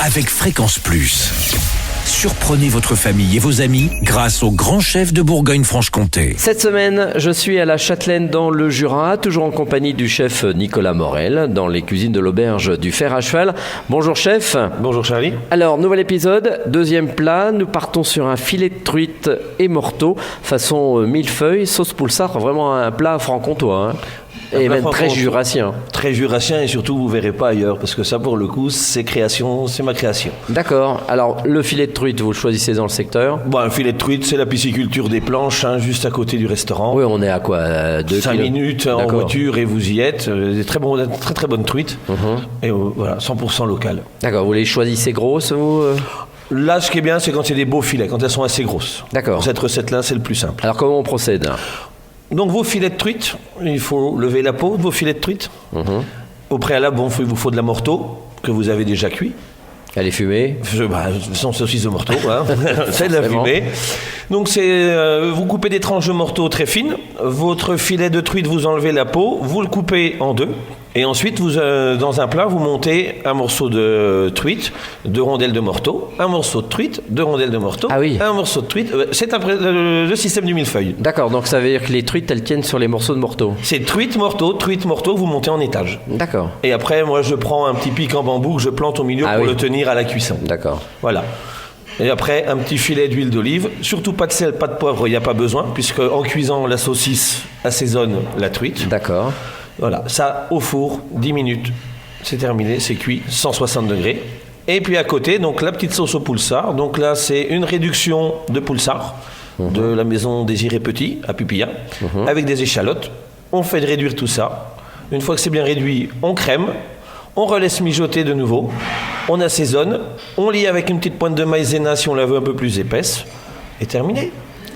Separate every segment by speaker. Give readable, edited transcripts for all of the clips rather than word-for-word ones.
Speaker 1: avec Fréquence Plus. Surprenez votre famille et vos amis grâce au grand chef de Bourgogne-Franche-Comté.
Speaker 2: Cette semaine, je suis à la Châtelaine dans le Jura, toujours en compagnie du chef Nicolas Morel, dans les cuisines de l'auberge du Fer à Cheval. Bonjour chef.
Speaker 3: Bonjour Charlie.
Speaker 2: Alors, nouvel épisode, deuxième plat, nous partons sur un filet de truite et morteau, façon millefeuille, sauce poulsard, vraiment un plat franc-comtois. Hein. Et même très jurassien.
Speaker 3: Très jurassien et surtout vous ne verrez pas ailleurs parce que ça pour le coup c'est ma création.
Speaker 2: D'accord. Alors le filet de truite vous le choisissez dans le secteur?
Speaker 3: Bon, un filet de truite c'est la pisciculture des Planches juste à côté du restaurant.
Speaker 2: Oui, on est à quoi
Speaker 3: 5 minutes en voiture et vous y êtes. Très bonne truite. Et voilà, 100% local.
Speaker 2: D'accord. Vous les choisissez grosses vous
Speaker 3: Là, ce qui est bien, c'est quand c'est des beaux filets, quand elles sont assez grosses.
Speaker 2: D'accord.
Speaker 3: Pour cette recette-là, c'est le plus simple.
Speaker 2: Alors comment on procède?
Speaker 3: Donc vos filets de truite, il faut lever la peau de vos filets de truite. Au préalable, il vous faut de la morteau que vous avez déjà cuit.
Speaker 2: Elle est fumée.
Speaker 3: Sans saucisse de morteau, hein. C'est de la fumée. Donc vous coupez des tranches de morteau très fines. Votre filet de truite, vous enlevez la peau, vous le coupez en deux. Et ensuite, dans un plat, vous montez un morceau de truite, 2 rondelles de morteau, un morceau de truite, 2 rondelles de morteau, un morceau de truite. C'est le système du millefeuille.
Speaker 2: D'accord, donc ça veut dire que les truites, elles tiennent sur les morceaux de morteau.
Speaker 3: C'est truite, morteau, vous montez en étage.
Speaker 2: D'accord.
Speaker 3: Et après, moi, je prends un petit pic en bambou que je plante au milieu pour le tenir à la cuisson.
Speaker 2: D'accord.
Speaker 3: Voilà. Et après, un petit filet d'huile d'olive. Surtout pas de sel, pas de poivre, il n'y a pas besoin, puisque en cuisant, la saucisse assaisonne la truite.
Speaker 2: D'accord.
Speaker 3: Voilà, ça au four, 10 minutes, c'est terminé, c'est cuit, 160 degrés. Et puis à côté, donc la petite sauce au poulsard. Donc là, c'est une réduction de poulsard de la maison Désiré Petit à Pupilla, avec des échalotes. On fait réduire tout ça. Une fois que c'est bien réduit, on crème, on relaisse mijoter de nouveau, on assaisonne, on lie avec une petite pointe de maïzena si on la veut un peu plus épaisse, et terminé.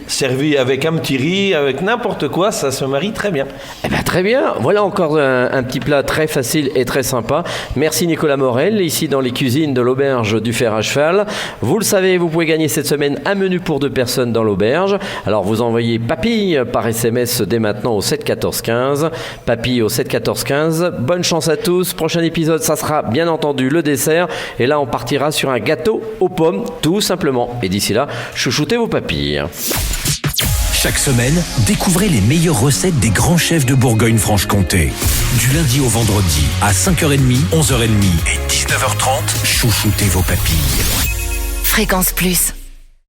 Speaker 3: Servi avec un petit riz, avec n'importe quoi, ça se marie très bien.
Speaker 2: Eh bien, très bien. Voilà encore un petit plat très facile et très sympa. Merci Nicolas Morel, ici dans les cuisines de l'auberge du Fer à Cheval. Vous le savez, vous pouvez gagner cette semaine un menu pour 2 personnes dans l'auberge. Alors, vous envoyez papille par SMS dès maintenant au 7 14 15. Papille au 7 14 15. Bonne chance à tous. Prochain épisode, ça sera bien entendu le dessert. Et là, on partira sur un gâteau aux pommes, tout simplement. Et d'ici là, chouchoutez vos papilles.
Speaker 1: Chaque semaine, découvrez les meilleures recettes des grands chefs de Bourgogne-Franche-Comté. Du lundi au vendredi, à 5h30, 11h30 et 19h30, chouchoutez vos papilles.
Speaker 4: Fréquence Plus.